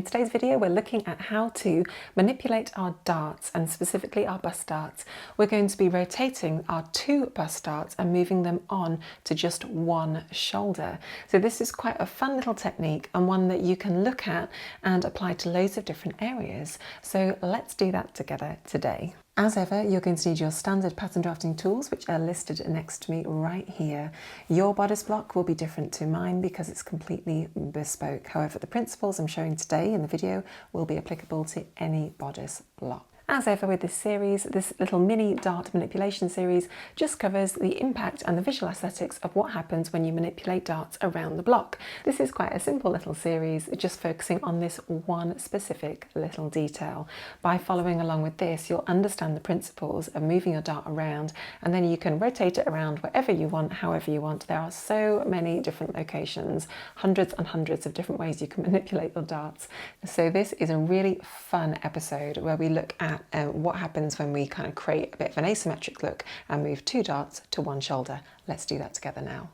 In today's video, we're looking at how to manipulate our darts, and specifically our bust darts. We're going to be rotating our 2 bust darts and moving them on to just 1 shoulder. So this is quite a fun little technique, and one that you can look at and apply to loads of different areas. So let's do that together today. As ever, you're going to need your standard pattern drafting tools, which are listed next to me right here. Your bodice block will be different to mine because it's completely bespoke. However, the principles I'm showing today in the video will be applicable to any bodice block. As ever with this series, this little mini dart manipulation series just covers the impact and the visual aesthetics of what happens when you manipulate darts around the block. This is quite a simple little series, just focusing on this one specific little detail. By following along with this, you'll understand the principles of moving your dart around, and then you can rotate it around wherever you want, however you want. There are so many different locations, hundreds and hundreds of different ways you can manipulate your darts. So this is a really fun episode where we look at what happens when we kind of create a bit of an asymmetric look and move 2 darts to 1 shoulder. Let's do that together now.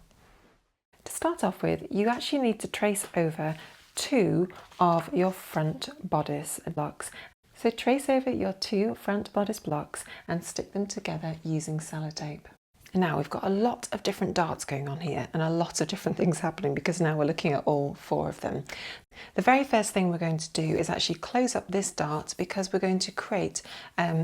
To start off with, you actually need to trace over 2 of your front bodice blocks. So trace over your 2 front bodice blocks and stick them together using sellotape. Now we've got a lot of different darts going on here and a lot of different things happening because now we're looking at all 4 of them. The very first thing we're going to do is actually close up this dart because we're going to create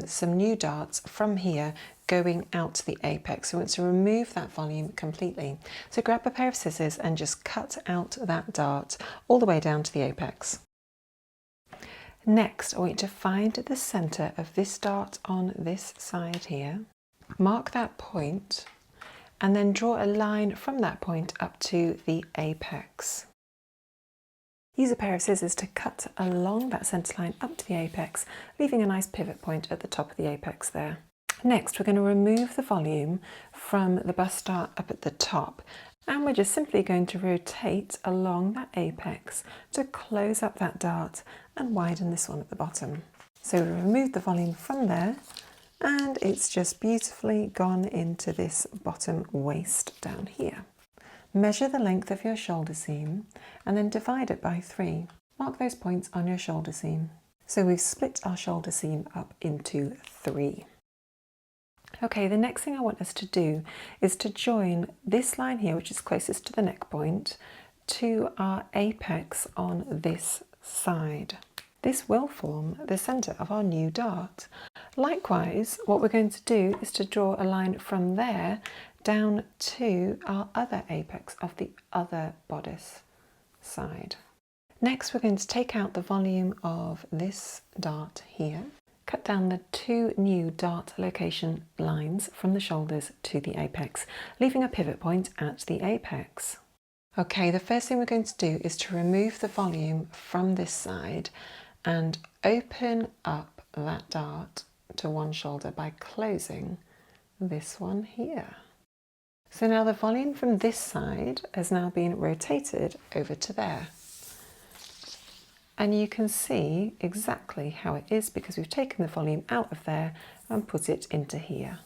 some new darts from here going out to the apex. So we want to remove that volume completely. So grab a pair of scissors and just cut out that dart all the way down to the apex. Next, I want you to find the centre of this dart on this side here. Mark that point and then draw a line from that point up to the apex. Use a pair of scissors to cut along that centre line up to the apex, leaving a nice pivot point at the top of the apex there. Next, we're going to remove the volume from the bust dart up at the top, and we're just simply going to rotate along that apex to close up that dart and widen this one at the bottom. So we remove the volume from there, and it's just beautifully gone into this bottom waist down here. Measure the length of your shoulder seam and then divide it by 3. Mark those points on your shoulder seam. So we've split our shoulder seam up into 3. Okay, the next thing I want us to do is to join this line here, which is closest to the neck point, to our apex on this side. This will form the centre of our new dart. Likewise, what we're going to do is to draw a line from there down to our other apex of the other bodice side. Next, we're going to take out the volume of this dart here, cut down the 2 new dart location lines from the shoulders to the apex, leaving a pivot point at the apex. Okay, the first thing we're going to do is to remove the volume from this side and open up that dart to 1 shoulder by closing this one here. So now the volume from this side has now been rotated over to there. And you can see exactly how it is because we've taken the volume out of there and put it into here.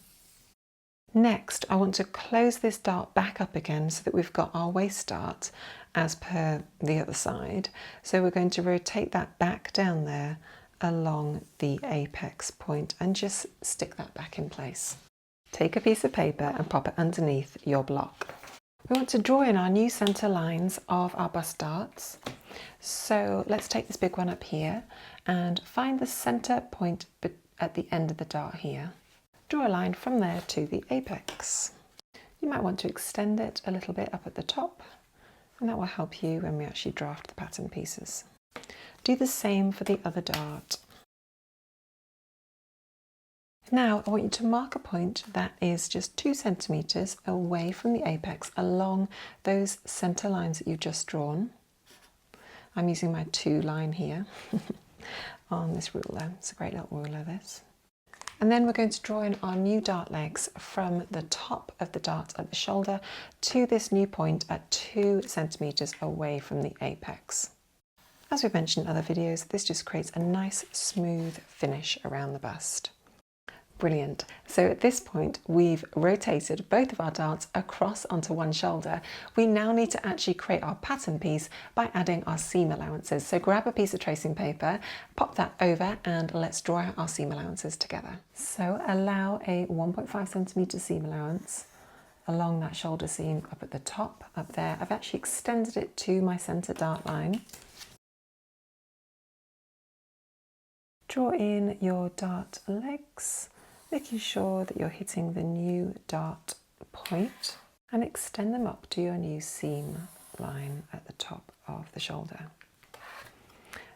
Next, I want to close this dart back up again so that we've got our waist dart as per the other side. So we're going to rotate that back down there along the apex point and just stick that back in place. Take a piece of paper and pop it underneath your block. We want to draw in our new centre lines of our bust darts. So let's take this big one up here and find the centre point at the end of the dart here. Draw a line from there to the apex. You might want to extend it a little bit up at the top, and that will help you when we actually draft the pattern pieces. Do the same for the other dart. Now I want you to mark a point that is just 2 centimetres away from the apex along those centre lines that you've just drawn. I'm using my 2 line here on this ruler. It's a great little ruler, this. And then we're going to draw in our new dart legs from the top of the dart at the shoulder to this new point at 2 centimetres away from the apex. As we've mentioned in other videos, this just creates a nice smooth finish around the bust. Brilliant. So at this point, we've rotated both of our darts across onto one shoulder. We now need to actually create our pattern piece by adding our seam allowances. So grab a piece of tracing paper, pop that over, and let's draw out our seam allowances together. So allow a 1.5 centimetre seam allowance along that shoulder seam up at the top, up there. I've actually extended it to my centre dart line. Draw in your dart legs, making sure that you're hitting the new dart point, and extend them up to your new seam line at the top of the shoulder.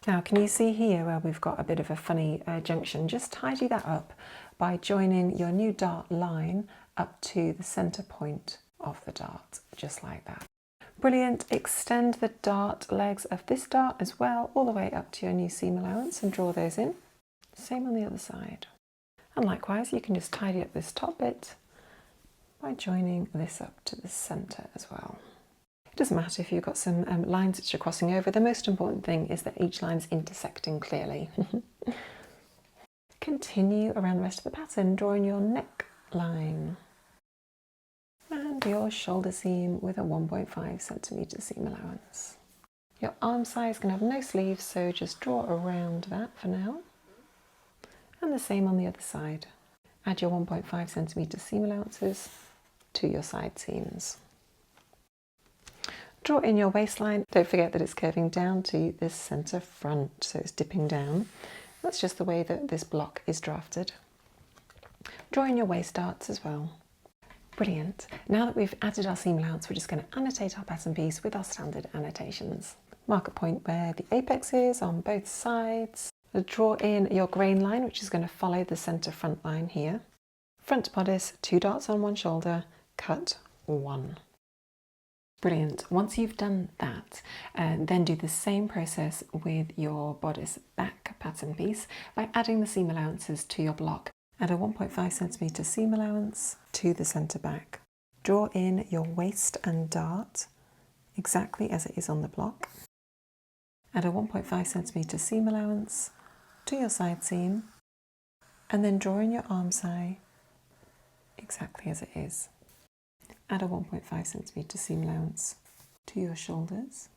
Now, can you see here where we've got a bit of a funny junction? Just tidy that up by joining your new dart line up to the centre point of the dart, just like that. Brilliant. Extend the dart legs of this dart as well, all the way up to your new seam allowance, and draw those in. Same on the other side. And likewise, you can just tidy up this top bit by joining this up to the centre as well. It doesn't matter if you've got some lines that you're crossing over. The most important thing is that each line's intersecting clearly. Continue around the rest of the pattern, drawing your neck line and your shoulder seam with a 1.5 centimetre seam allowance. Your arm size can have no sleeves, so just draw around that for now. And the same on the other side. Add your 1.5 centimetre seam allowances to your side seams. Draw in your waistline. Don't forget that it's curving down to this centre front, so it's dipping down. That's just the way that this block is drafted. Draw in your waist darts as well. Brilliant. Now that we've added our seam allowance, we're just going to annotate our pattern piece with our standard annotations. Mark a point where the apex is on both sides. Draw in your grain line, which is going to follow the centre front line here. Front bodice, 2 darts on one shoulder, cut 1. Brilliant. Once you've done that, then do the same process with your bodice back pattern piece by adding the seam allowances to your block. Add a 1.5 centimetre seam allowance to the centre back. Draw in your waist and dart exactly as it is on the block. Add a 1.5 centimetre seam allowance to your side seam, and then draw in your arm side exactly as it is. Add a 1.5 centimetre seam allowance to your shoulders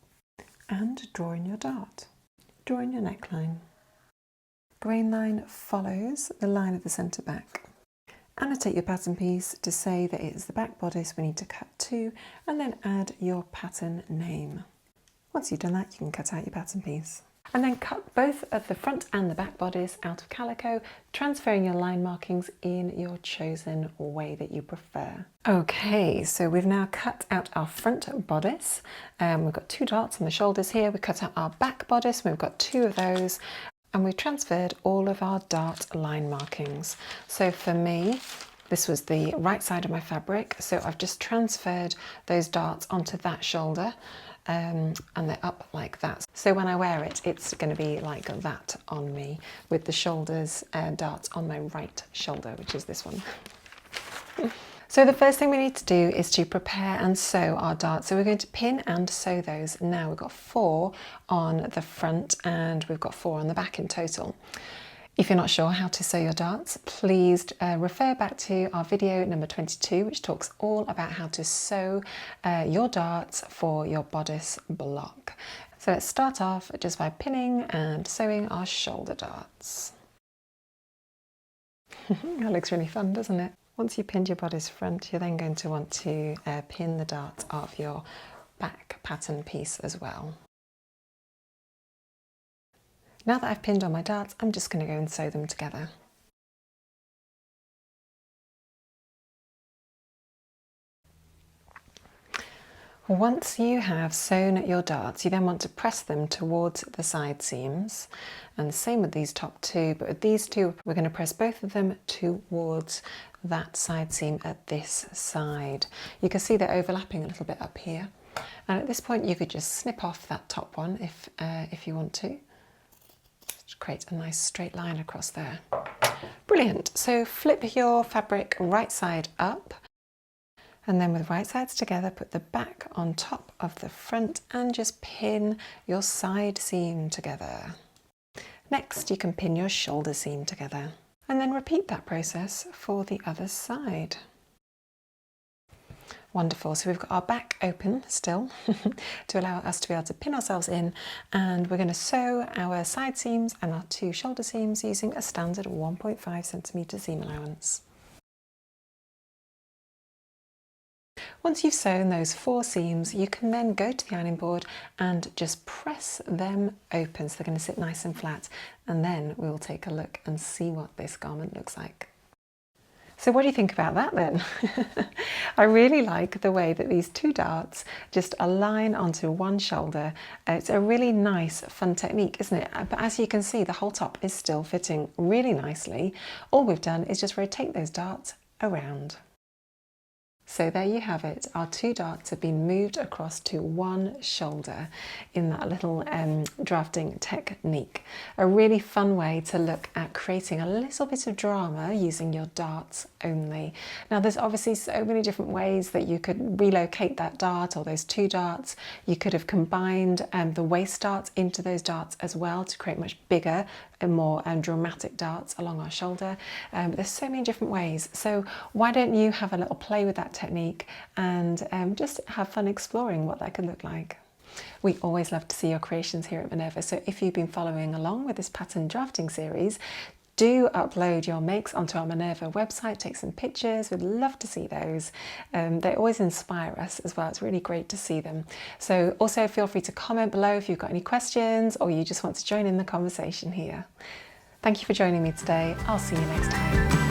and draw in your dart. Draw in your neckline. Grain line follows the line of the centre back. Annotate your pattern piece to say that it is the back bodice we need to cut to, and then add your pattern name. Once you've done that, you can cut out your pattern piece. And then cut both of the front and the back bodice out of calico, transferring your line markings in your chosen way that you prefer. Okay, so we've now cut out our front bodice. We've got 2 darts on the shoulders here. We cut out our back bodice, we've got 2 of those, and we've transferred all of our dart line markings. So for me, this was the right side of my fabric, so I've just transferred those darts onto that shoulder. And they're up like that. So when I wear it, it's going to be like that on me, with the shoulders darts on my right shoulder, which is this one. So the first thing we need to do is to prepare and sew our darts. So we're going to pin and sew those now. We've got 4 on the front and we've got 4 on the back in total. If you're not sure how to sew your darts, please refer back to our video number 22, which talks all about how to sew your darts for your bodice block. So let's start off just by pinning and sewing our shoulder darts. That looks really fun, doesn't it? Once you've pinned your bodice front, you're then going to want to pin the darts of your back pattern piece as well. Now that I've pinned on my darts, I'm just going to go and sew them together. Once you have sewn your darts, you then want to press them towards the side seams. And the same with these top 2, but with these 2, we're going to press both of them towards that side seam at this side. You can see they're overlapping a little bit up here. And at this point, you could just snip off that top one if you want to. Create a nice straight line across there. Brilliant. So flip your fabric right side up, and then with right sides together, put the back on top of the front and just pin your side seam together. Next, you can pin your shoulder seam together. And then repeat that process for the other side. Wonderful, so we've got our back open still to allow us to be able to pin ourselves in, and we're going to sew our side seams and our 2 shoulder seams using a standard 1.5 centimetre seam allowance. Once you've sewn those 4 seams, you can then go to the ironing board and just press them open so they're going to sit nice and flat, and then we'll take a look and see what this garment looks like. So what do you think about that then? I really like the way that these 2 darts just align onto one shoulder. It's a really nice, fun technique, isn't it? But as you can see, the whole top is still fitting really nicely. All we've done is just rotate those darts around. So there you have it, our 2 darts have been moved across to one shoulder in that little drafting technique. A really fun way to look at creating a little bit of drama using your darts only. Now there's obviously so many different ways that you could relocate that dart or those 2 darts. You could have combined the waist darts into those darts as well to create much bigger and more dramatic darts along our shoulder. There's so many different ways, so why don't you have a little play with that technique and just have fun exploring what that could look like. We always love to see your creations here at Minerva, so if you've been following along with this pattern drafting series, do upload your makes onto our Minerva website, take some pictures, we'd love to see those. They always inspire us as well, it's really great to see them. So also feel free to comment below if you've got any questions or you just want to join in the conversation here. Thank you for joining me today, I'll see you next time.